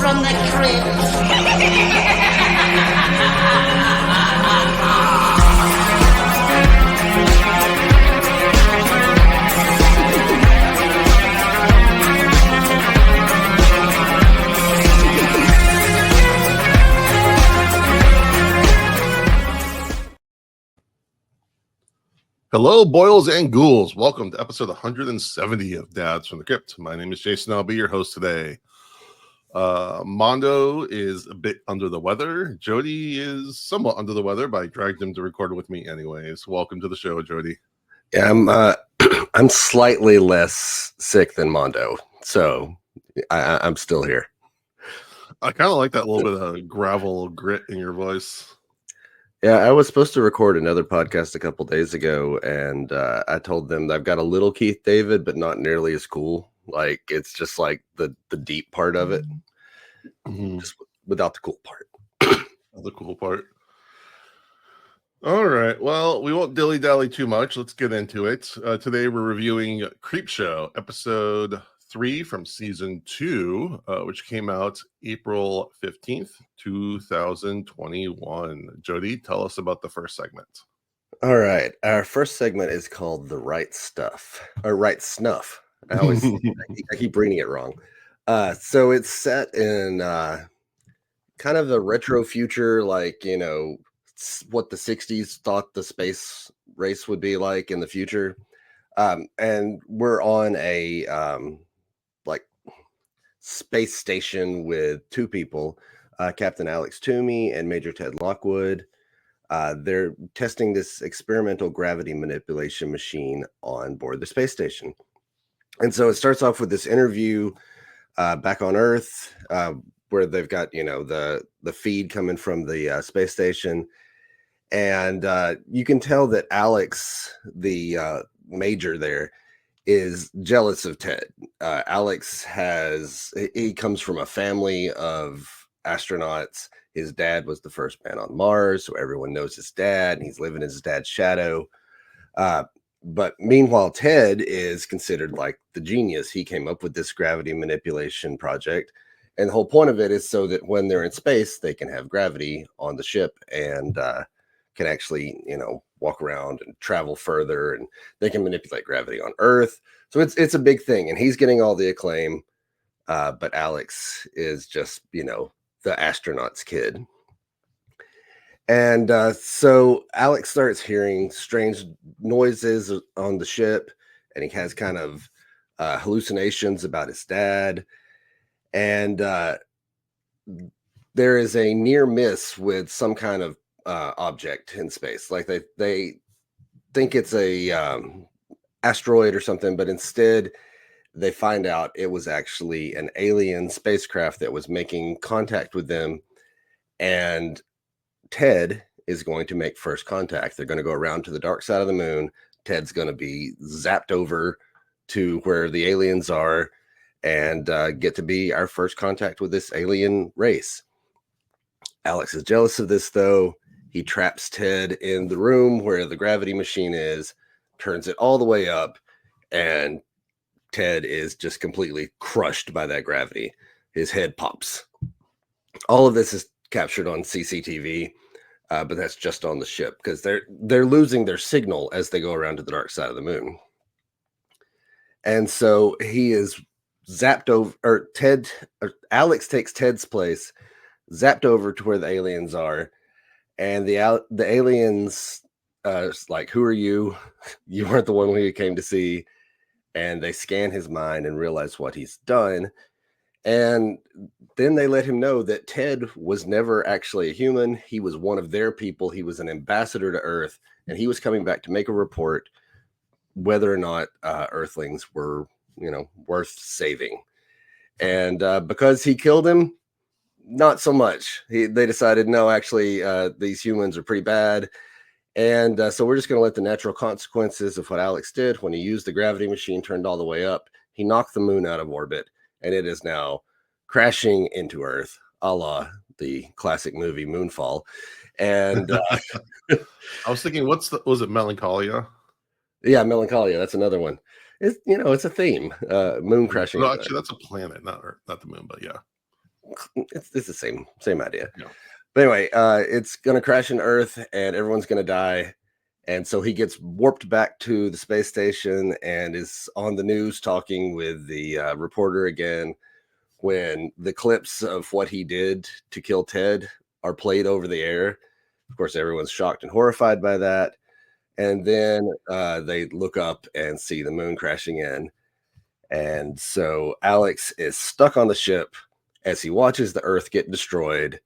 from the crypt. Hello, boils and ghouls. Welcome to episode 170 of Dads from the Crypt. My name is Jason. I'll be your host today. Mondo is a bit under the weather. Jody is somewhat under the weather, but I dragged him to record with me anyways. Welcome to the show, Jody. Yeah, I'm slightly less sick than Mondo, so I'm still here. I kind of like that little bit of gravel grit in your voice. Yeah, I was supposed to record another podcast a couple days ago, and I told them that I've got a little Keith David, but not nearly as cool. Like, it's just like the deep part of it, just without the cool part. The cool part. All right. Well, we won't dilly-dally too much. Let's get into it. Today we're reviewing Creepshow, episode 3 from season 2, which came out April 15th, 2021. Jody, tell us about the first segment. All right. Our first segment is called The Right Stuff, or Right Snuff. I keep reading it wrong. So it's set in kind of the retro future, like, you know, what the 60s thought the space race would be like in the future. And we're on a space station with two people, Captain Alex Toomey and Major Ted Lockwood. They're testing this experimental gravity manipulation machine on board the space station. And so it starts off with this interview back on Earth, where they've got, you know, the feed coming from the space station. And you can tell that Alex, the major there, is jealous of Ted. Alex he comes from a family of astronauts. His dad was the first man on Mars, so everyone knows his dad, and he's living his dad's shadow. But meanwhile, Ted is considered like the genius. He came up with this gravity manipulation project, and the whole point of it is so that when they're in space, they can have gravity on the ship and can actually, you know, walk around and travel further, and they can manipulate gravity on Earth. So it's a big thing, and he's getting all the acclaim. But Alex is just, you know, the astronaut's kid. And so Alex starts hearing strange noises on the ship, and he has kind of hallucinations about his dad. And there is a near miss with some kind of object in space. Like they think it's a asteroid or something, but instead they find out it was actually an alien spacecraft that was making contact with them. And Ted is going to make first contact. They're going to go around to the dark side of the moon. Ted's going to be zapped over to where the aliens are and get to be our first contact with this alien race. Alex is jealous of this, though. He traps Ted in the room where the gravity machine is, turns it all the way up, and Ted is just completely crushed by that gravity. His head pops. All of this is captured on CCTV, but that's just on the ship because they're losing their signal as they go around to the dark side of the moon. And so he is zapped over, or Alex takes Ted's place, zapped over to where the aliens are, and the aliens like, who are you? You weren't the one we came to see. And they scan his mind and realize what he's done. And then they let him know that Ted was never actually a human. He was one of their people. He was an ambassador to Earth, and he was coming back to make a report whether or not Earthlings were, you know, worth saving. And because he killed him, not so much. They decided, no, actually, these humans are pretty bad. And so we're just going to let the natural consequences of what Alex did when he used the gravity machine turned all the way up. He knocked the moon out of orbit, and it is now crashing into Earth, a la the classic movie Moonfall. And I was thinking, was it Melancholia? Yeah, Melancholia. That's another one. It's a theme. Moon crashing. No, actually, that's a planet, not Earth, not the moon, but yeah. it's the same idea. Yeah. But anyway, it's gonna crash in Earth, and everyone's gonna die. And so he gets warped back to the space station and is on the news talking with the reporter again. When the clips of what he did to kill Ted are played over the air, of course, everyone's shocked and horrified by that. And then they look up and see the moon crashing in. And so Alex is stuck on the ship as he watches the Earth get destroyed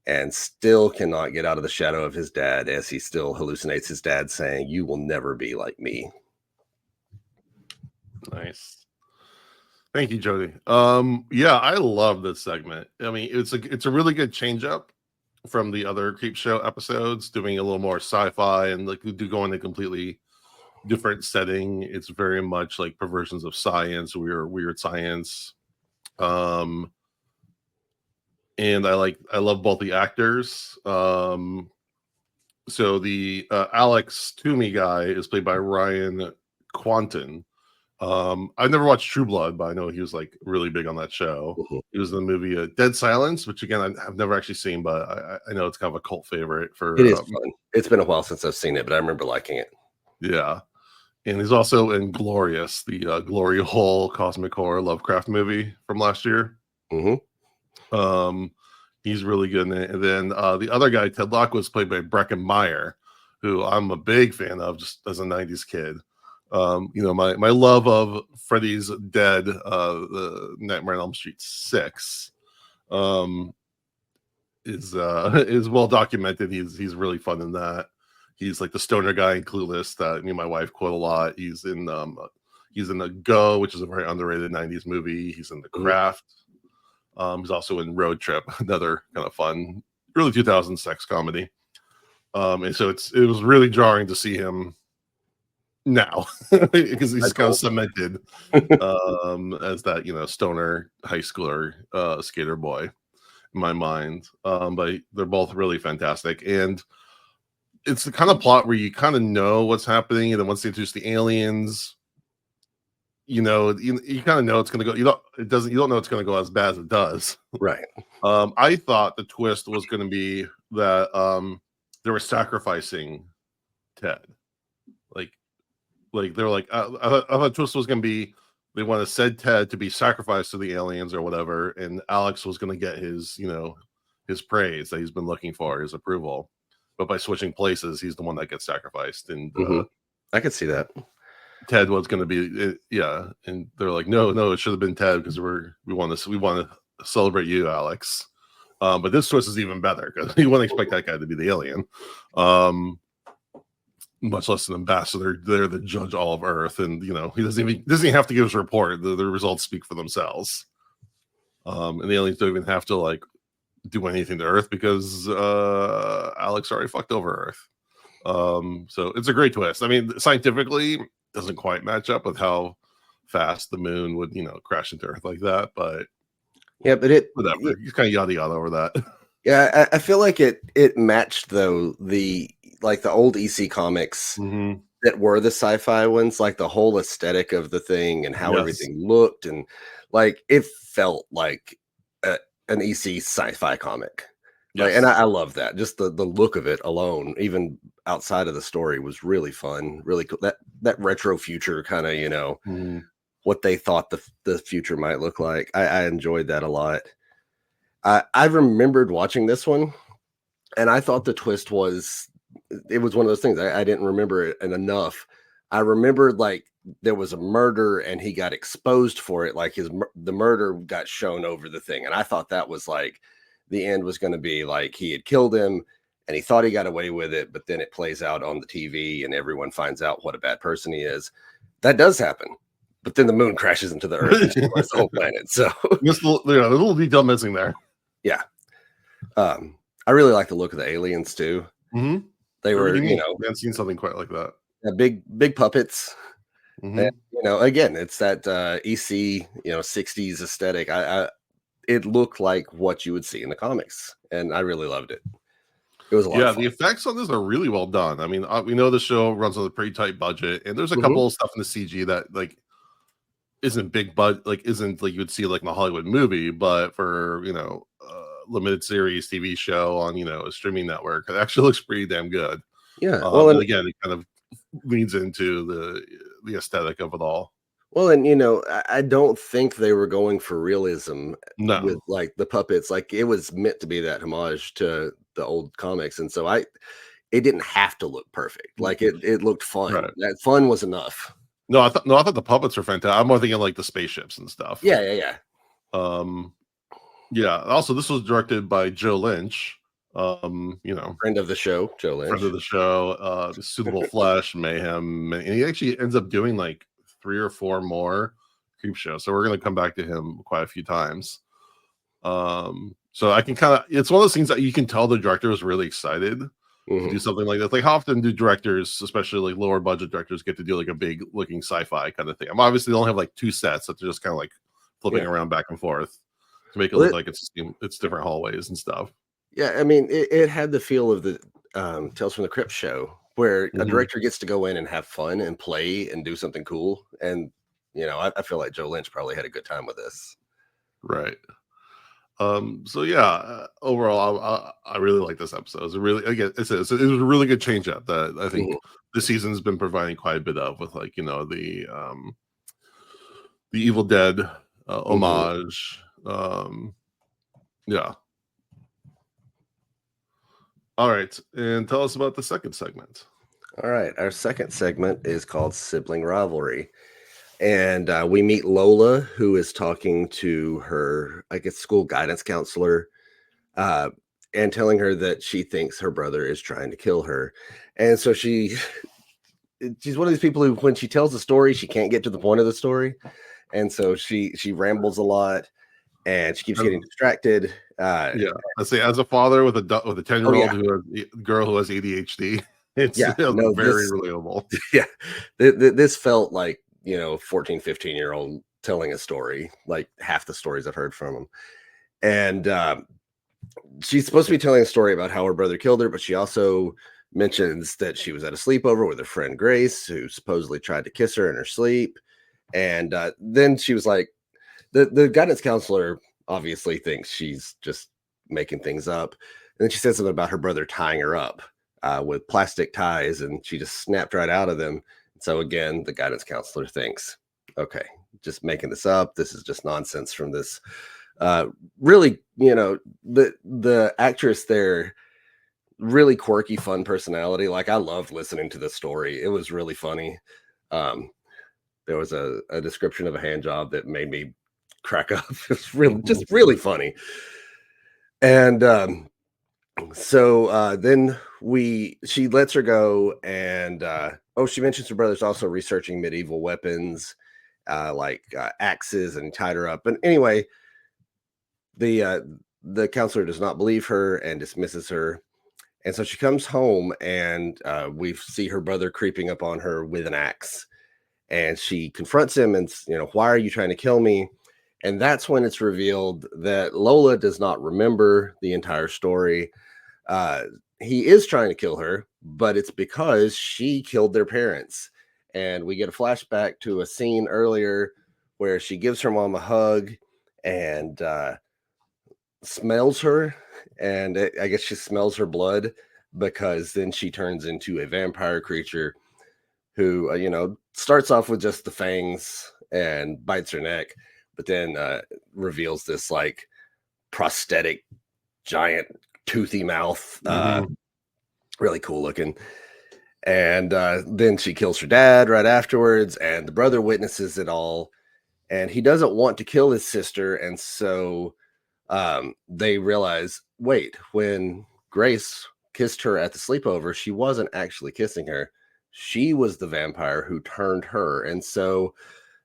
and still cannot get out of the shadow of his dad, as he still hallucinates his dad saying, "You will never be like me." Nice. Thank you, Jody. Yeah, I love this segment. I mean, it's a really good change up from the other Creepshow episodes, doing a little more sci-fi and like do go in a completely different setting. It's very much like perversions of science, weird science. And I love both the actors. So the Alex Toomey guy is played by Ryan Quanten. I've never watched True Blood, but I know he was like really big on that show. He was in the movie Dead Silence, which again I've never actually seen, but I know it's kind of a cult favorite for. It is fun. It's been a while since I've seen it, but I remember liking it. Yeah, and he's also in Glorious, the Glory Hole cosmic horror Lovecraft movie from last year. He's really good in it. And then the other guy, Ted Locke, was played by Breckin Meyer, who I'm a big fan of just as a 90s kid. My love of Freddy's Dead, the Nightmare on Elm Street 6, is well documented. He's really fun in that. He's like the stoner guy in Clueless that me and my wife quote a lot. He's in the Go, which is a very underrated 90s movie. He's in The Craft. He's also in Road Trip, another kind of fun early 2000s sex comedy. And so it was really jarring to see him now because he's kind of cemented as that stoner high schooler skater boy in my mind. But they're both really fantastic, and it's the kind of plot where you kind of know what's happening, and then once they introduce the aliens, you kind of know it's going to go. You don't know it's going to go as bad as it does. Right. I thought the twist was going to be that they were sacrificing Ted. Like they were like, I thought the twist was going to be they want to send Ted to be sacrificed to the aliens or whatever, and Alex was going to get his praise that he's been looking for, his approval. But by switching places, he's the one that gets sacrificed, and I could see that. Ted was going to be, and they're like, no, it should have been Ted because we want to celebrate you, Alex. But this twist is even better because you wouldn't expect that guy to be the alien, much less an ambassador there to judge all of Earth, and he doesn't even have to give his report. The results speak for themselves, and the aliens don't even have to like do anything to Earth because Alex already fucked over Earth. So it's a great twist. I mean, scientifically, doesn't quite match up with how fast the moon would, crash into Earth like that. But yeah, but whatever. He's kind of yada yada over that. Yeah, I feel like it matched though the old EC comics that were the sci-fi ones, like the whole aesthetic of the thing and how everything looked, and like it felt like an EC sci-fi comic. Like, and I love that. Just the look of it alone, even outside of the story, was really fun, really cool. That retro future kind of, what they thought the future might look like. I enjoyed that a lot. I remembered watching this one, and I thought the twist was one of those things. I didn't remember it enough. I remembered like there was a murder and he got exposed for it. Like the murder got shown over the thing. And I thought that was like the end was going to be like he had killed him and he thought he got away with it. But then it plays out on the TV and everyone finds out what a bad person he is. That does happen. But then the moon crashes into the Earth and destroys the whole planet. So just a little detail missing there. Yeah. I really like the look of the aliens too. Mm-hmm. They were, I haven't seen something quite like that. Big puppets. Mm-hmm. And, again, it's that EC, 60s aesthetic. It looked like what you would see in the comics, and I really loved it. It was a lot of fun. The effects on this are really well done. I mean, we know the show runs on a pretty tight budget, and there's a couple of stuff in the CG that like isn't big, but like isn't like you would see like in a Hollywood movie, but for limited series TV show on a streaming network, it actually looks pretty damn good. Yeah. Well, And and again, it kind of leans into the aesthetic of it all. I don't think they were going for realism with No, like the puppets. Like it was meant to be that homage to the old comics, and so it didn't have to look perfect. Like it looked fun. right? That fun was enough. I thought the puppets were fantastic. I'm more thinking like the spaceships and stuff. Yeah, yeah, yeah. Um, yeah. Also, this was directed by Joe Lynch. Friend of the show, Joe Friend Lynch. of the show, Suitable Flesh, Mayhem, and he actually ends up doing like 3 or 4 more Creepshow. So we're gonna come back to him quite a few times. So I can it's one of those things that you can tell the director was really excited to do something like this. Like how often do directors, especially like lower budget directors, get to do like a big looking sci-fi kind of thing? Obviously they only have like 2 sets that they're just kind of like flipping around back and forth to make it look like it's different hallways and stuff. Yeah, I mean, it had the feel of the Tales from the Crypt show, where a director gets to go in and have fun and play and do something cool. And I feel like Joe Lynch probably had a good time with this. Right. So yeah, overall, I really like this episode. It was a really, again, it was a really good change up that I think this season's been providing quite a bit of, with like the Evil Dead homage. Yeah. All right, and tell us about the second segment. All right, our second segment is called Sibling Rivalry. And we meet Lola, who is talking to her, I guess, school guidance counselor, and telling her that she thinks her brother is trying to kill her. And so she's one of these people who, when she tells the story, she can't get to the point of the story. And so she rambles a lot, and she keeps getting distracted. Yeah, I say, as a father with a 10-year-old girl who has ADHD, it's very relatable. Yeah, this felt like 14, 15-year-old telling a story, like half the stories I've heard from him. And she's supposed to be telling a story about how her brother killed her, but she also mentions that she was at a sleepover with her friend Grace, who supposedly tried to kiss her in her sleep. And then she was like, the guidance counselor obviously thinks she's just making things up. And then she said something about her brother tying her up with plastic ties, and she just snapped right out of them. So again, the guidance counselor thinks, okay, just making this up. This is just nonsense from this. Really, the actress there, really quirky, fun personality. Like I loved listening to this story. It was really funny. There was a description of a hand job that made me crack up. It's really funny. And so then she lets her go, and she mentions her brother's also researching medieval weapons, like axes, and tied her up. And anyway, the counselor does not believe her and dismisses her. And so she comes home, and we see her brother creeping up on her with an axe. And she confronts him and, why are you trying to kill me? And that's when it's revealed that Lola does not remember the entire story. He is trying to kill her, but it's because she killed their parents. And we get a flashback to a scene earlier where she gives her mom a hug and smells her. And I guess she smells her blood, because then she turns into a vampire creature who, starts off with just the fangs and bites her neck, but then reveals this like prosthetic giant toothy mouth, really cool looking. And then she kills her dad right afterwards, and the brother witnesses it all, and he doesn't want to kill his sister. And so they realize, wait, when Grace kissed her at the sleepover, she wasn't actually kissing her. She was the vampire who turned her. And so,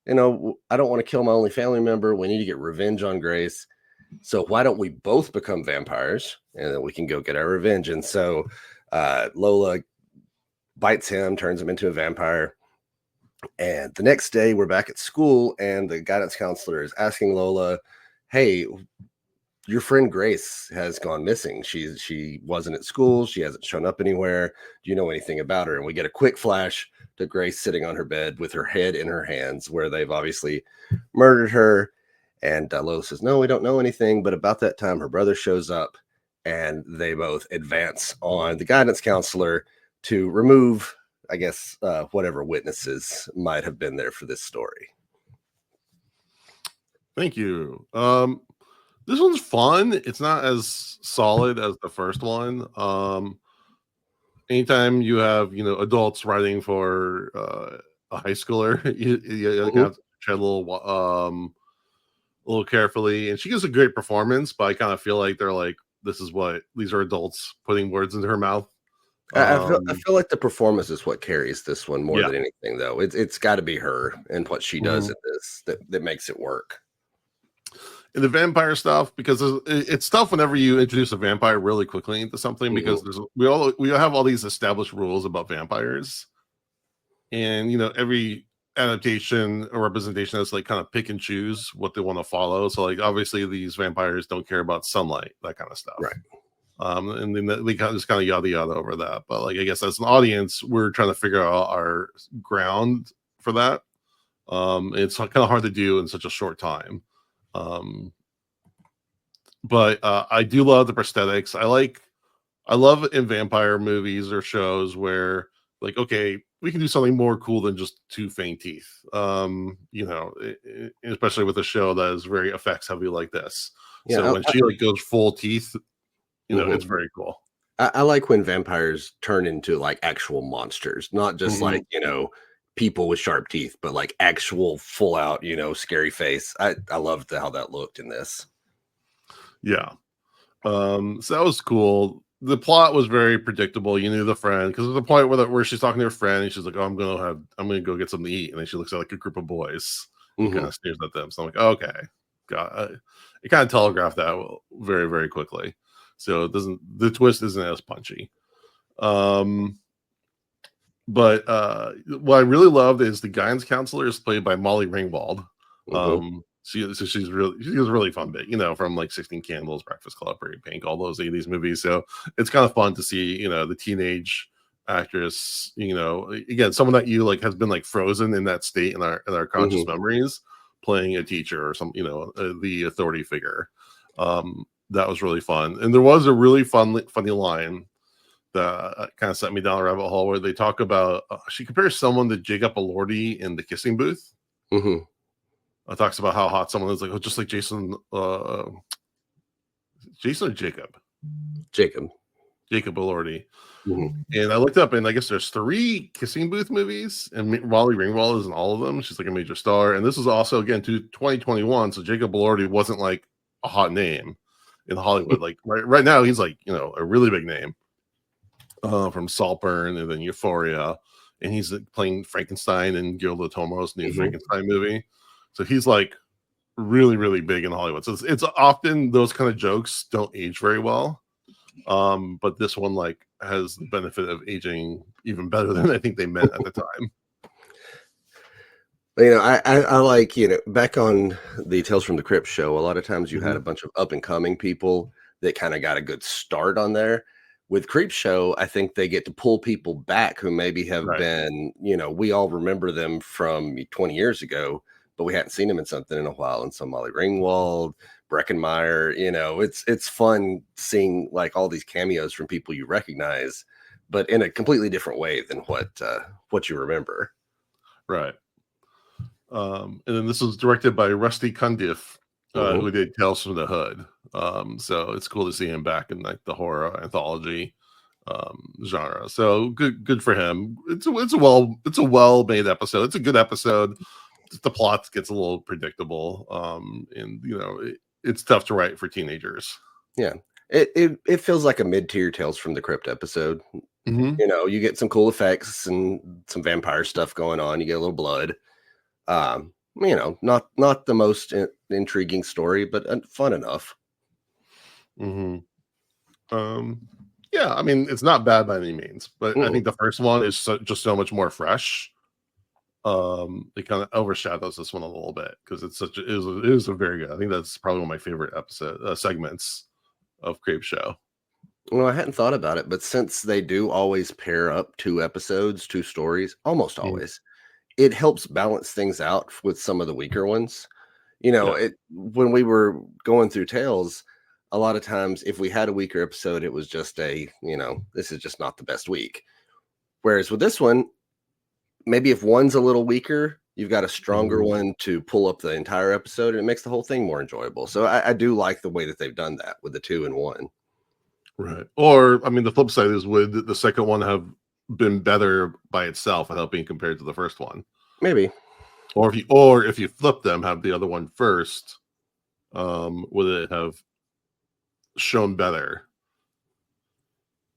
I don't want to kill my only family member. We need to get revenge on Grace. So why don't we both become vampires, and then we can go get our revenge? And so Lola bites him, turns him into a vampire. And the next day we're back at school, and the guidance counselor is asking Lola, hey, your friend Grace has gone missing. She wasn't at school. She hasn't shown up anywhere. Do you know anything about her? And we get a quick flash to Grace sitting on her bed with her head in her hands, where they've obviously murdered her. And Lois says, "No, we don't know anything." But about that time, her brother shows up, and they both advance on the guidance counselor to remove, I guess, whatever witnesses might have been there for this story. Thank you. This one's fun. It's not as solid as the first one. Anytime you have, adults writing for a high schooler, you have to tread a little carefully. And she gives a great performance, but I kind of feel like they're like, these are adults putting words into her mouth. I feel like the performance is what carries this one more Yeah. than anything, though. It's got to be her and what she does in this that makes it work. In the vampire stuff, because it's tough whenever you introduce a vampire really quickly into something, because we all have all these established rules about vampires, and every adaptation or representation is like kind of pick and choose what they want to follow. So like obviously these vampires don't care about sunlight, that kind of stuff, right? And then we just kind of yada yada over that. But like I guess as an audience, we're trying to figure out our ground for that. It's kind of hard to do in such a short time. But I do love the prosthetics. I love in vampire movies or shows where like, okay, we can do something more cool than just two fake teeth. Especially with a show that is very effects heavy like this. Yeah, so when she like goes full teeth, it's very cool. I like when vampires turn into like actual monsters, not just like, people with sharp teeth, but like actual full out, scary face. I loved how that looked in this. Yeah. So that was cool. The plot was very predictable. You knew the friend, because there's a point where she's talking to her friend and she's like, "Oh, I'm gonna go get something to eat," and then she looks at like a group of boys and kind of stares at them. So I'm like, okay, it kind of telegraphed that very, very quickly. So the twist isn't as punchy. But what I really loved is the guidance counselor is played by Molly Ringwald. She was a really fun bit, from like 16 Candles, Breakfast Club, Pretty Pink, all those 80s movies. So it's kind of fun to see, the teenage actress, again, someone that you like has been like frozen in that state in our conscious memories, playing a teacher or some, the authority figure. That was really fun. And there was a really funny line that kind of set me down a rabbit hole where they talk about, she compares someone to Jacob Elordi in The Kissing Booth. Talks about how hot someone is, like, just like Jason or Jacob Elordi. And I looked up, and I guess there's 3 Kissing Booth movies, and Molly Ringwald is in all of them. She's like a major star, and this is also again to 2021, so Jacob Elordi wasn't like a hot name in Hollywood. Like right now he's like a really big name from Saltburn and then Euphoria, and he's playing Frankenstein in Guillermo del Toro's new Frankenstein movie. So he's like really, really big in Hollywood. So it's often those kind of jokes don't age very well. But this one like has the benefit of aging even better than I think they meant at the time. I like, back on the Tales from the Crypt show, a lot of times you had a bunch of up and coming people that kind of got a good start on there. With Creepshow, I think they get to pull people back who maybe have been, we all remember them from 20 years ago, but we hadn't seen them in something in a while. And so Molly Ringwald, Breckenmeyer, it's fun seeing like all these cameos from people you recognize, but in a completely different way than what you remember. Right. And then this was directed by Rusty Cundieff, who did Tales from the Hood. So it's cool to see him back in like the horror anthology genre. So good for him. It's a well made episode. It's a good episode. The plot gets a little predictable, and it's tough to write for teenagers. Yeah, it feels like a mid-tier Tales from the Crypt episode. You get some cool effects and some vampire stuff going on. You get a little blood. Not the most intriguing story, but fun enough. Yeah, I mean, it's not bad by any means, but I think the first one is just so much more fresh. it kind of overshadows this one a little bit because it is a very good. I think that's probably one of my favorite segments of Creepshow. Well, I hadn't thought about it, but since they do always pair up 2 episodes, 2 stories, almost Mhm. always, it helps balance things out with some of the weaker ones. You know, Yeah. it when we were going through Tales, a lot of times if we had a weaker episode, it was just this is just not the best week. Whereas with this one, maybe if one's a little weaker, you've got a stronger Mhm. one to pull up the entire episode, and it makes the whole thing more enjoyable. So I do like the way that they've done that with the 2 in 1. Right. Or I mean, the flip side is, would the second one have been better by itself without being compared to the first one? Maybe. Or if you flip them, have the other one first, would it have shown better?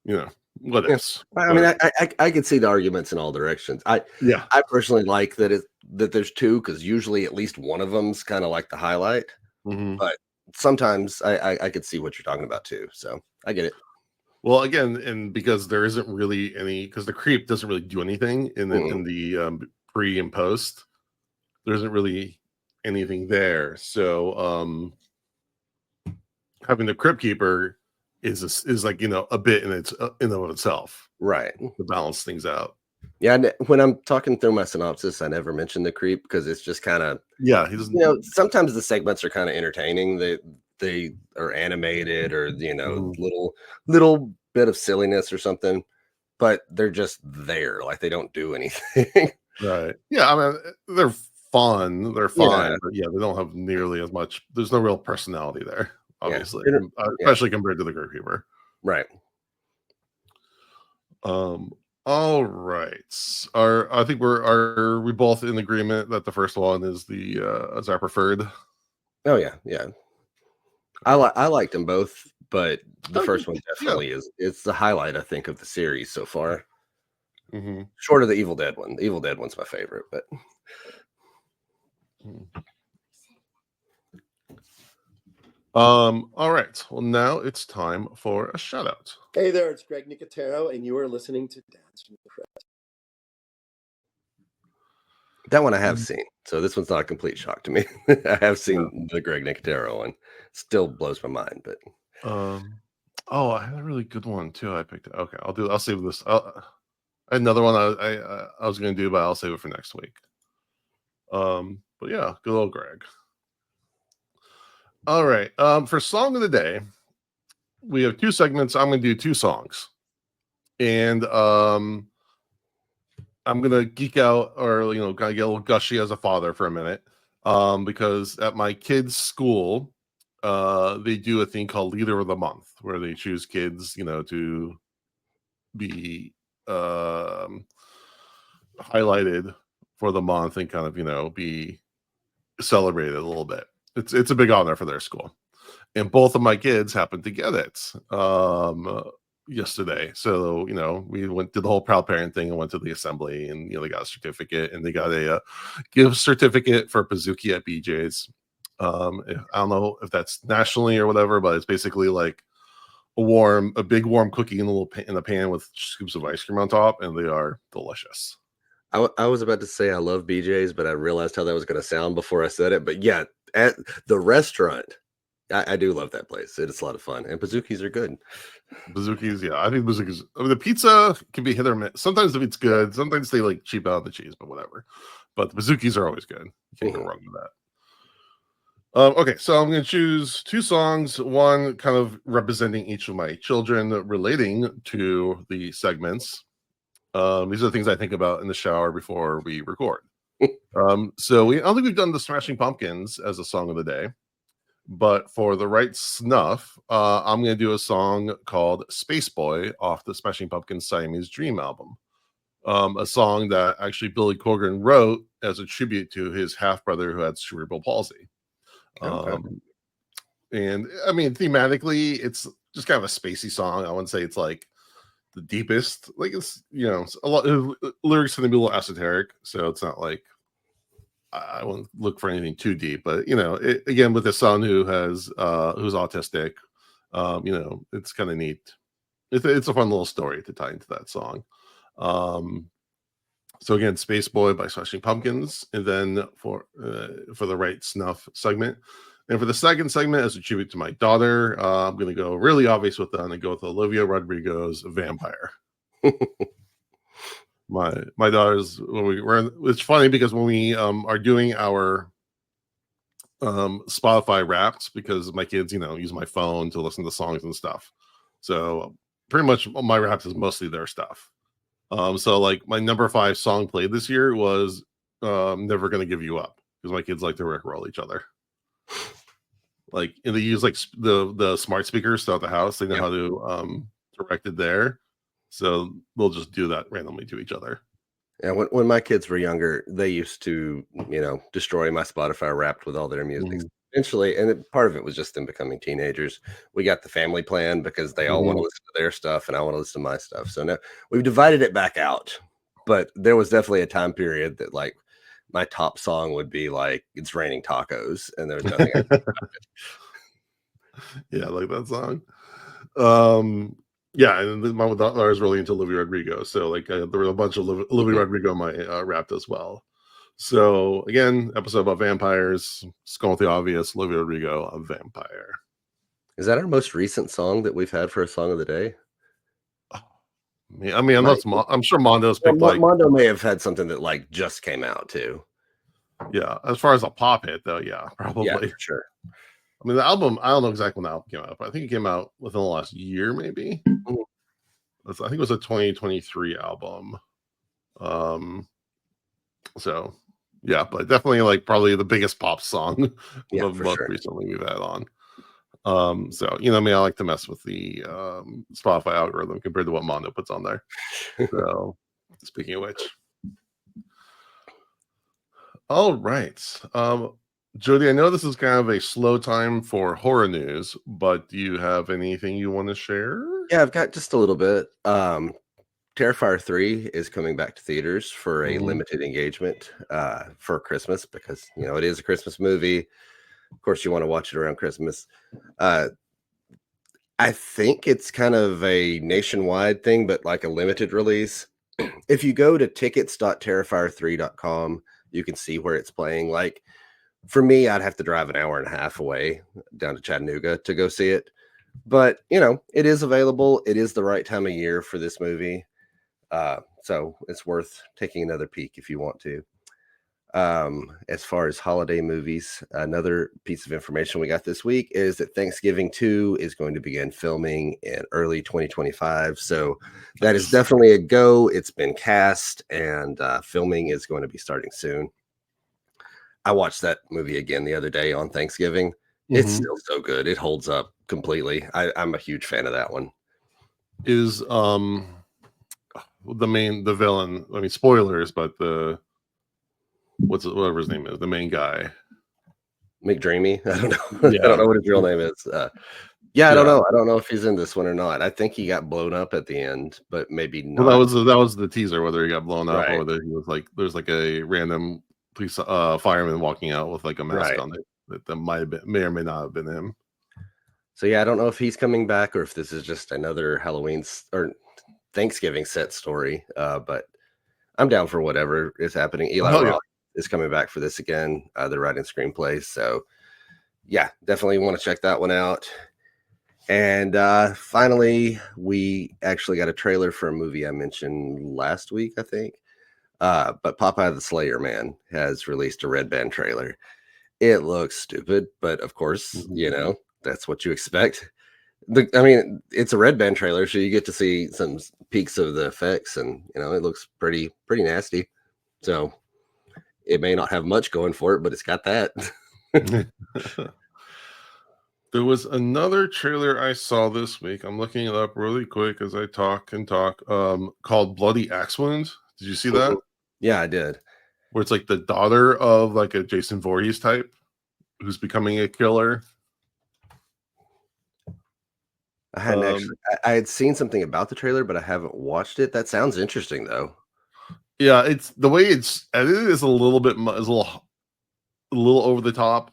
You know, what Yeah. ifs. I mean, But I could see the arguments in all directions. yeah. I personally like that there's 2 because usually at least one of them's kind of like the highlight. Mhm. But sometimes I could see what you're talking about too. So I get it. Well, again, and because there isn't really any, because the creep doesn't really do anything Mm-mm. in the pre and post. There isn't really anything there. So having the crypt keeper is like, a bit in its in and of itself Right. to balance things out. Yeah. When I'm talking through my synopsis, I never mention the creep because it's just kind of, Yeah, he doesn't. sometimes the segments are kind of entertaining. They are animated or, Mhm. little bit of silliness or something, but they're just there. Like they don't do anything. Right. Yeah, I mean, they're fun. They're Yeah. fine, but yeah, they don't have nearly as much. There's no real personality there, Yeah. obviously, Yeah. especially compared to the crypt keeper. Right. Um, all right. I think are we both in agreement that the first one is our preferred? Oh yeah. Yeah. Okay. I liked them both, but the Okay. first one Yeah. definitely is. It's the highlight, I think, of the series so far. Hmm. Short of the Evil Dead one. The Evil Dead one's my favorite, but All right. Well, now it's time for a shout out. Hey there, it's Greg Nicotero, and you are listening to Dance from the Crypt. that one I have seen. So this one's not a complete shock to me. I have seen the Greg Nicotero one. Still blows my mind, but Oh, I had a really good one too. I picked it. Okay, I'll save this. I had another one I was going to do, but I'll save it for next week. But yeah, good old Greg. All right. For song of the day, we have 2 segments. I'm going to do 2 songs, and I'm going to geek out, or kind of get a little gushy as a father for a minute, because at my kids' school, they do a thing called Leader of the Month, where they choose kids, to be highlighted for the month and kind of be celebrated a little bit. It's a big honor for their school, and both of my kids happened to get it yesterday. So we went to the whole proud parent thing and went to the assembly, and they got a certificate, and they got a gift certificate for Pizookie at BJ's. I don't know if that's nationally or whatever, but it's basically like a big warm cookie in a pan with scoops of ice cream on top, and they are delicious. I was about to say I love BJ's, but I realized how that was going to sound before I said it. But yeah, at the restaurant, I do love that place. It's a lot of fun, and Pizookies are good. Bazookies, yeah, I think bazookies. I mean, the pizza can be hit or miss. Sometimes if it's good, sometimes they like cheap out on the cheese, but whatever. But the bazookies are always good. You can't go wrong with that. Okay, so I'm going to choose 2 songs, one kind of representing each of my children, relating to the segments. These are the things I think about in the shower before we record. So I don't think we've done the Smashing Pumpkins as a song of the day, but for the Right Snuff, I'm going to do a song called Space Boy off the Smashing Pumpkins Siamese Dream album. A song that actually Billy Corgan wrote as a tribute to his half brother who had cerebral palsy. Okay. And I mean, thematically, it's just kind of a spacey song. I wouldn't say it's like the deepest. Like it's it's a lot. Lyrics are gonna be a little esoteric, so it's not like I won't look for anything too deep. But again, with a son who's autistic, it's kind of neat. It's a fun little story to tie into that song. So again, Space Boy by Smashing Pumpkins, and then for the Right Snuff segment. And for the second segment, as a tribute to my daughter, I'm going to go really obvious with that, and I go with Olivia Rodrigo's Vampire. My daughter's it's funny because when we are doing our Spotify Wrapped, because my kids, use my phone to listen to songs and stuff. So pretty much my Wrapped is mostly their stuff. So like my number 5 song played this year was Never Gonna Give You Up, because my kids like to rickroll each other. Like, and they use like the smart speakers throughout the house. They know how to direct it there. So they'll just do that randomly to each other. Yeah, when my kids were younger, they used to, destroy my Spotify Wrapped with all their music. Eventually, and part of it was just them becoming teenagers. We got the family plan because they all want to listen to their stuff and I want to listen to my stuff. So now we've divided it back out. But there was definitely a time period that like my top song would be like It's Raining Tacos, and there's nothing else. Yeah, I like that song. Yeah, and my daughter is really into Olivia Rodrigo, so like there were a bunch of Olivia Rodrigo on my Wrapped as well. So again, episode about vampires. Just going with the obvious, Olivia Rodrigo, a vampire. Is that our most recent song that we've had for a song of the day? I mean, I'm sure Mondo's picked Mondo may have had something that like just came out too. Yeah, as far as a pop hit though, yeah, probably. Yeah, for sure. I mean, the album, I don't know exactly when the album came out, but I think it came out within the last year, maybe. I think it was a 2023 album. So yeah, but definitely like probably the biggest pop song of most recently we've had on. So me, I like to mess with the Spotify algorithm compared to what Mondo puts on there. So speaking of which. All right. Jody, I know this is kind of a slow time for horror news, but do you have anything you want to share? Yeah, I've got just a little bit. Terrifier 3 is coming back to theaters for a limited engagement for Christmas because, it is a Christmas movie. Of course, you want to watch it around Christmas. I think it's kind of a nationwide thing, but like a limited release. If you go to tickets.terrifier3.com, you can see where it's playing. Like, for me, I'd have to drive an hour and a half away down to Chattanooga to go see it. But, it is available. It is the right time of year for this movie. So it's worth taking another peek if you want to. As far as holiday movies, another piece of information we got this week is that Thanksgiving 2 is going to begin filming in early 2025. So that is definitely a go. It's been cast and filming is going to be starting soon. I watched that movie again the other day on Thanksgiving. It's still so good. It holds up completely. I'm a huge fan of that one. Is the villain, I mean, spoilers, but whatever his name is, the main guy, McDreamy. I don't know. I don't know what his real name is. I don't know. I don't know if he's in this one or not. I think he got blown up at the end, but maybe not. Well, that was the teaser, whether he got blown up or whether he was like there's like a random police fireman walking out with like a mask on it that may or may not have been him. So yeah, I don't know if he's coming back or if this is just another Halloween or Thanksgiving set story. But I'm down for whatever is happening. Eli Roth is coming back for this again. They're writing screenplays. So yeah, definitely want to check that one out. And finally, we actually got a trailer for a movie I mentioned last week, I think. But Popeye the Slayer Man has released a red band trailer. It looks stupid, but of course, that's what you expect. It's a red band trailer, so you get to see some peaks of the effects, and it looks pretty nasty. So it may not have much going for it, but it's got that. There was another trailer I saw this week. I'm looking it up really quick as I talk. Called Bloody Axe Wound. Did you see that? Yeah, I did. Where it's like the daughter of like a Jason Voorhees type who's becoming a killer. I hadn't I had seen something about the trailer, but I haven't watched it. That sounds interesting though. Yeah, it's the way it's edited is a little over the top.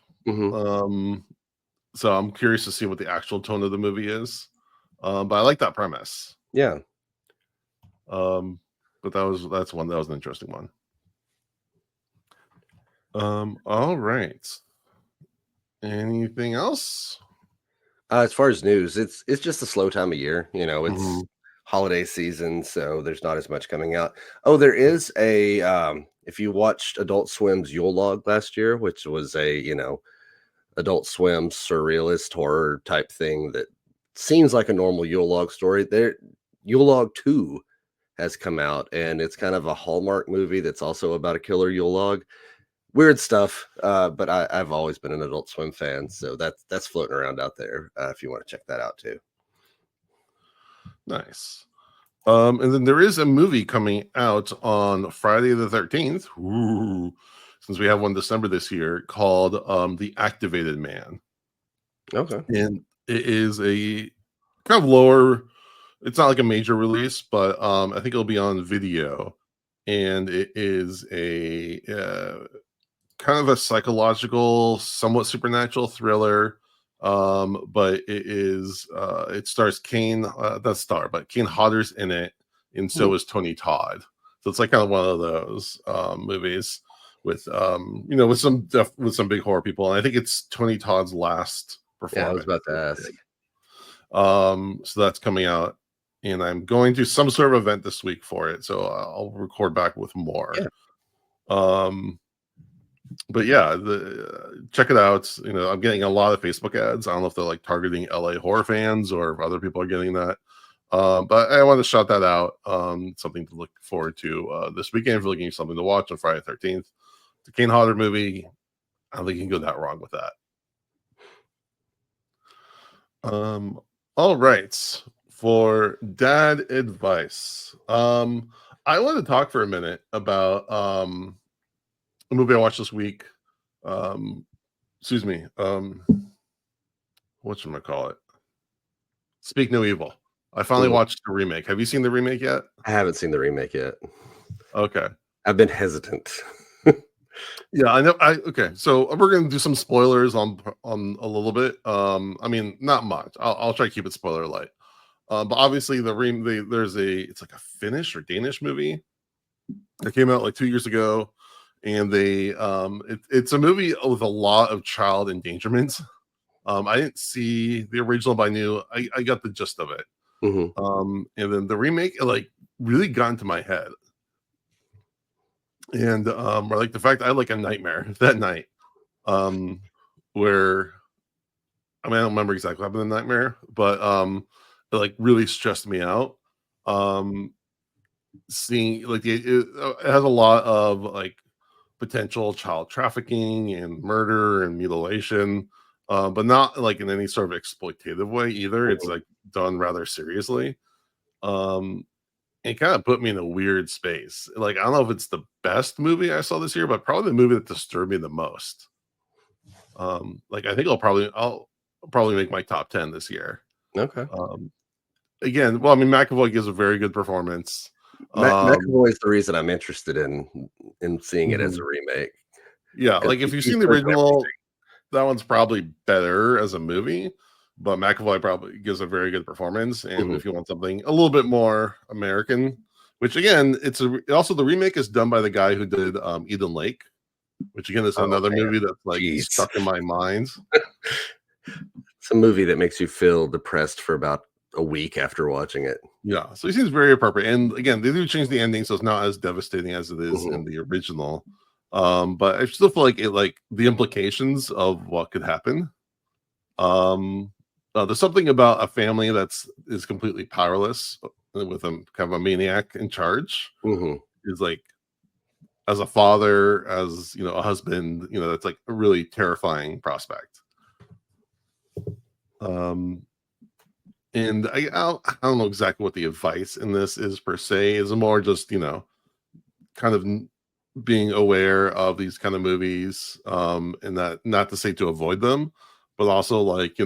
So I'm curious to see what the actual tone of the movie is. But I like that premise. Yeah. But but that's one that was an interesting one. All right. Anything else? As far as news, it's just a slow time of year. It's Mhm. holiday season, so there's not as much coming out. Oh, there is a if you watched Adult Swim's Yule Log last year, which was a Adult Swim surrealist horror type thing that seems like a normal Yule Log story. There, Yule Log 2 has come out, and it's kind of a Hallmark movie that's also about a killer Yule Log. Weird stuff, but I've always been an Adult Swim fan, so that's floating around out there if you want to check that out too. Nice. And then there is a movie coming out on Friday the 13th. Ooh, since we have one December this year, called The Activated Man. Okay. And it is a kind of lower, it's not like a major release, but I think it'll be on video. And it is a kind of a psychological, somewhat supernatural thriller. But it stars Kane, but Kane Hodder's in it, and so is Tony Todd. So it's like kind of one of those movies with with some big horror people. And I think it's Tony Todd's last performance. Yeah, I was about to ask. So that's coming out, and I'm going to some sort of event this week for it. So I'll record back with more. Yeah. But yeah, check it out. I'm getting a lot of Facebook ads. I don't know if they're like targeting LA horror fans or if other people are getting that. But I want to shout that out. Something to look forward to this weekend if you're looking for something to watch on Friday 13th. The Kane Hodder movie. I don't think you can go that wrong with that. All right. For dad advice. I want to talk for a minute about a movie I watched this week. Whatchamacallit? Speak No Evil. I finally watched the remake. Have you seen the remake yet? I haven't seen the remake yet. Okay. I've been hesitant. Yeah, I know. Okay, so we're gonna do some spoilers on a little bit. I mean, not much. I'll try to keep it spoiler light. But obviously it's like a Finnish or Danish movie that came out like 2 years ago, and it's a movie with a lot of child endangerment. I didn't see the original, but I got the gist of it. And then the remake, it like really got into my head. And or like the fact I had like a nightmare that night. Where I don't remember exactly what happened in the nightmare, but it like really stressed me out. Seeing like it has a lot of like potential child trafficking and murder and mutilation, but not like in any sort of exploitative way either. It's like done rather seriously. It kind of put me in a weird space. Like, I don't know if it's the best movie I saw this year, but probably the movie that disturbed me the most. Like, I think I'll probably make my top 10 this year. Okay. Again, well, I mean, McAvoy gives a very good performance. McAvoy is the reason I'm interested in seeing it as a remake. Yeah, like if you've seen the original, that one's probably better as a movie, but McAvoy probably gives a very good performance. And if you want something a little bit more American, which again, also the remake is done by the guy who did Eden Lake, which again is another movie that's like stuck in my mind. It's a movie that makes you feel depressed for about a week after watching it. Yeah, so he seems very appropriate. And again, they do change the ending, so it's not as devastating as it is in the original. But I still feel like the implications of what could happen. There's something about a family is completely powerless with a kind of a maniac in charge. Is like, as a father, as a husband, that's like a really terrifying prospect. And I don't know exactly what the advice in this is per se. Is more just kind of being aware of these kind of movies, and that not to say to avoid them, but also like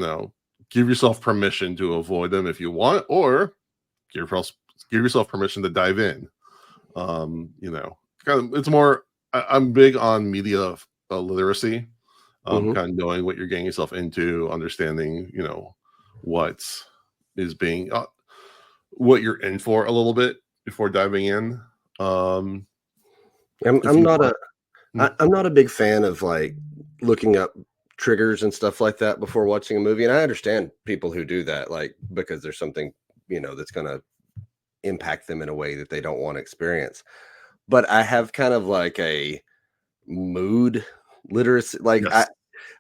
give yourself permission to avoid them if you want, or give yourself permission to dive in. Kind of, it's more. I'm big on media literacy, kind of knowing what you're getting yourself into, understanding what is being what you're in for a little bit before diving in. Um, I'm, if I'm you not want, I'm not a big fan of like looking up triggers and stuff like that before watching a movie. And I understand people who do that, like because there's something, that's going to impact them in a way that they don't want to experience. But I have kind of like a mood literacy. Like yes.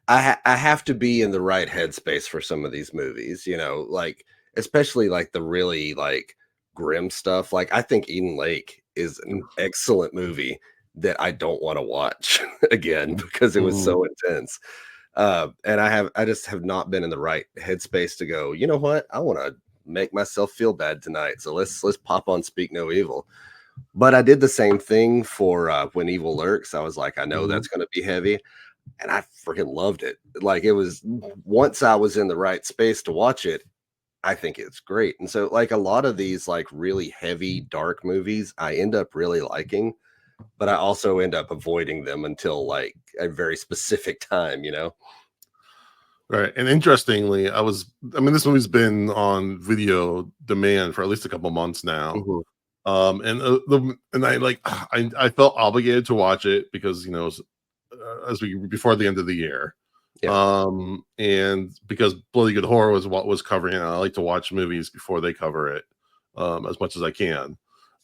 I have to be in the right headspace for some of these movies, like especially like the really like grim stuff. Like I think Eden Lake is an excellent movie that I don't want to watch again because it was Mhm. so intense. And I just have not been in the right headspace to go, you know what? I want to make myself feel bad tonight. So let's pop on Speak No Evil. But I did the same thing for When Evil Lurks. I was like, I know Mhm. that's going to be heavy. And I freaking loved it. Like it was once I was in the right space to watch it, I think it's great. And so like a lot of these like really heavy, dark movies, I end up really liking, but I also end up avoiding them until like a very specific time. Right. And interestingly, I mean, this movie's been on video demand for at least a couple months now. Mhm. And I like, I felt obligated to watch it because, as we before the end of the year. Yeah. And because Bloody Good Horror was what was covering it, I like to watch movies before they cover it, as much as I can.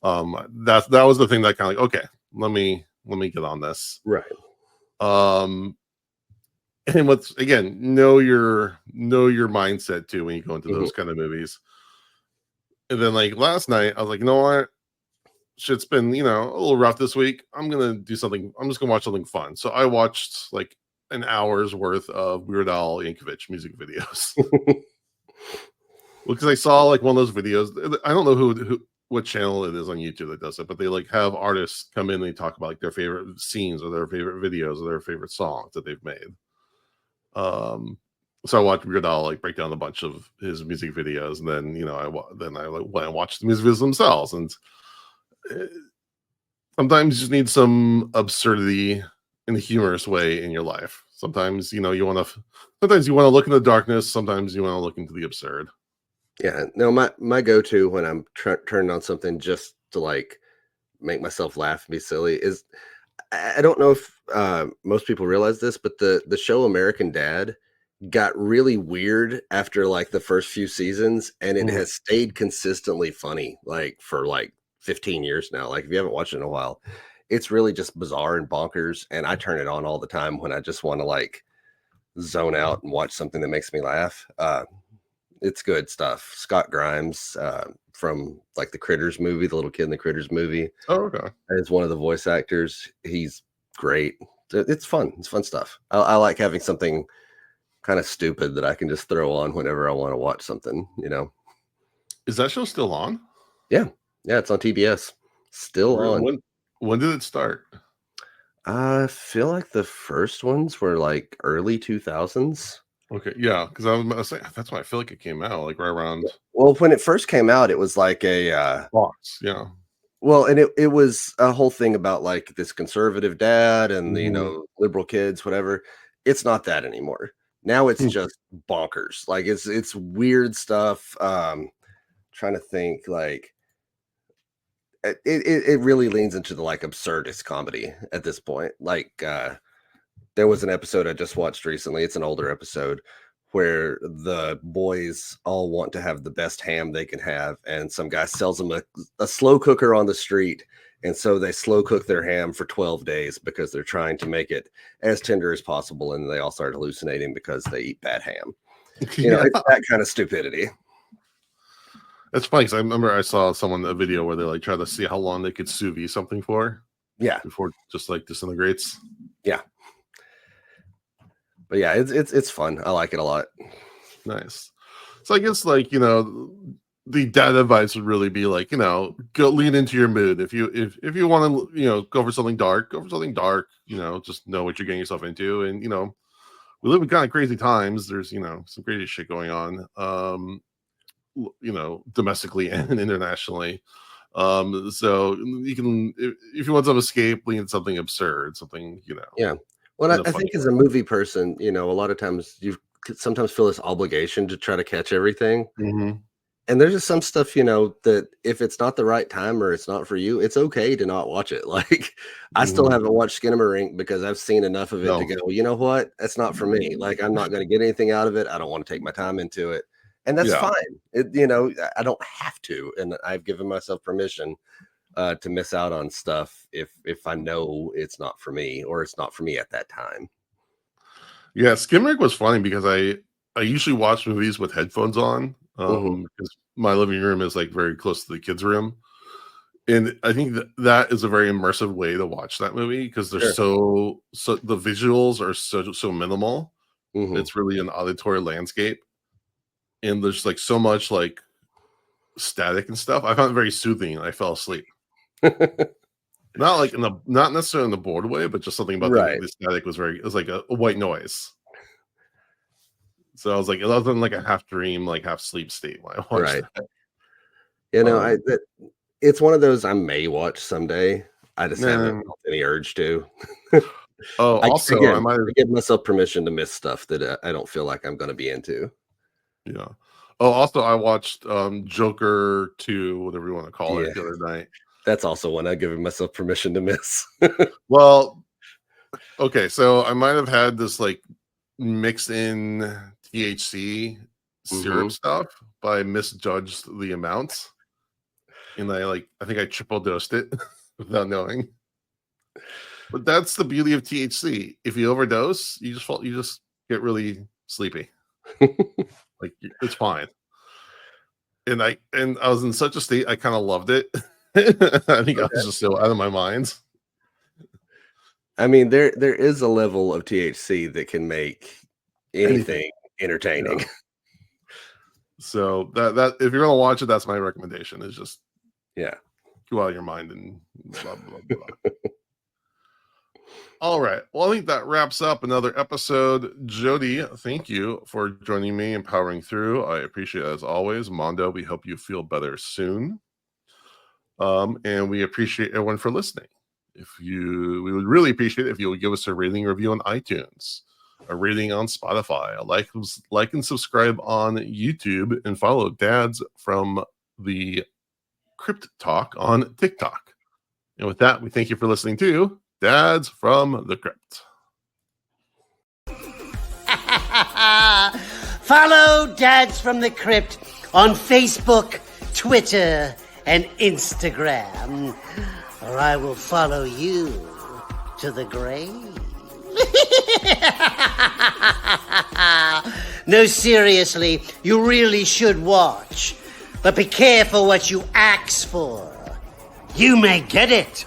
That was the thing that kind of like, okay, let me get on this. Right. Um, and what's again, know your mindset too when you go into Mhm. those kind of movies. And then like last night, I was like, you know what? Shit's been, a little rough this week. I'm just gonna watch something fun. So I watched like an hour's worth of Weird Al Yankovic music videos. Well, because I saw like one of those videos. I don't know what channel it is on YouTube that does it, but they like have artists come in and they talk about like their favorite scenes or their favorite videos or their favorite songs that they've made. So I watched Weird Al like break down a bunch of his music videos, and then I like went and watched the music videos themselves. And uh, sometimes you just need some absurdity in a humorous way in your life. Sometimes sometimes you want to look in the darkness. Sometimes you want to look into the absurd. Yeah. No, my go-to when I'm turned on something just to like make myself laugh and be silly is I don't know if most people realize this, but the show American Dad got really weird after like the first few seasons, and it Mhm. has stayed consistently funny like for like 15 years now. Like if you haven't watched it in a while, it's really just bizarre and bonkers. And I turn it on all the time when I just want to like zone out and watch something that makes me laugh. It's good stuff. Scott Grimes from like the Critters movie, the little kid in the Critters movie, Oh, okay. is one of the voice actors. He's great. It's fun. It's fun stuff. I like having something kind of stupid that I can just throw on whenever I want to watch something. Is that show still on? Yeah. Yeah, it's on TBS. Still Real on. when did it start? I feel like the first ones were like early 2000s. Okay, yeah, because I was gonna say that's why I feel like it came out like right around Well, when it first came out, it was like a Fox. Yeah. and it was a whole thing about like this conservative dad and Mhm. liberal kids, whatever. It's not that anymore. Now it's Hmm. just bonkers. Like it's weird stuff. Trying to think like it really leans into the like absurdist comedy at this point. Like there was an episode I just watched recently. It's an older episode where the boys all want to have the best ham they can have, and some guy sells them a slow cooker on the street. And so they slow cook their ham for 12 days because they're trying to make it as tender as possible. And they all start hallucinating because they eat bad ham. Yeah, It's that kind of stupidity. that's funny because I remember I saw a video where they like try to see how long they could sous vide something for Yeah. before it just like disintegrates. Yeah. But yeah, it's fun. I like it a lot. Nice. So I guess like the dad advice would really be like go lean into your mood. If you want to go for something dark, go for something dark. Just know what you're getting yourself into, and we live in kind of crazy times. There's some crazy shit going on. Domestically and internationally. So you can, if you want some escape, lean into something absurd, something, Yeah. Well, in a I funny think as way. a movie person, a lot of times you sometimes feel this obligation to try to catch everything. Mhm. And there's just some stuff, that if it's not the right time or it's not for you, it's okay to not watch it. Like, I still haven't watched Skinamarink because I've seen enough of it to go, you know what? That's not for me. Like, I'm not going to get anything out of it. I don't want to take my time into it. And that's fine. I don't have to. And I've given myself permission to miss out on stuff if I know it's not for me or it's not for me at that time. Yeah, Skinamarink was funny because I usually watch movies with headphones on. Because my living room is like very close to the kids' room, and I think that is a very immersive way to watch that movie because they're so the visuals are so minimal. It's really an auditory landscape, and there's like so much like static and stuff. I found it very soothing, and I fell asleep. Not necessarily in the bored way, but just something about the static it was like a white noise. So I was like, it wasn't like a half dream, like half sleep state when I watched that. It's one of those I may watch someday. I just haven't felt any urge to. Also, I might give myself permission to miss stuff that I don't feel like I'm going to be into. Yeah. Oh, also, I watched Joker 2, whatever you want to call it, the other night. That's also one I've given myself permission to miss. Well, okay, so I might have had this like mixed in THC syrup stuff, but I misjudged the amounts, and I think I triple dosed it without knowing. But that's the beauty of THC. If you overdose, you just get really sleepy. Like, it's fine. And I was in such a state, I kind of loved it. I think I was just so out of my mind. I mean, there is a level of THC that can make anything entertaining. Yeah. So that if you're gonna watch it, that's my recommendation. Is just go out of your mind and blah blah blah. All right. Well, I think that wraps up another episode. Jody, thank you for joining me and powering through. I appreciate it as always. Mondo, we hope you feel better soon. And we appreciate everyone for listening. We would really appreciate it if you would give us a rating review on iTunes, a rating on Spotify, a like and subscribe on YouTube, and follow Dads from the Crypt Talk on TikTok. And with that, we thank you for listening to Dads from the Crypt. Follow Dads from the Crypt on Facebook, Twitter, and Instagram, or I will follow you to the grave. No, seriously, you really should watch. But be careful what you ask for. You may get it.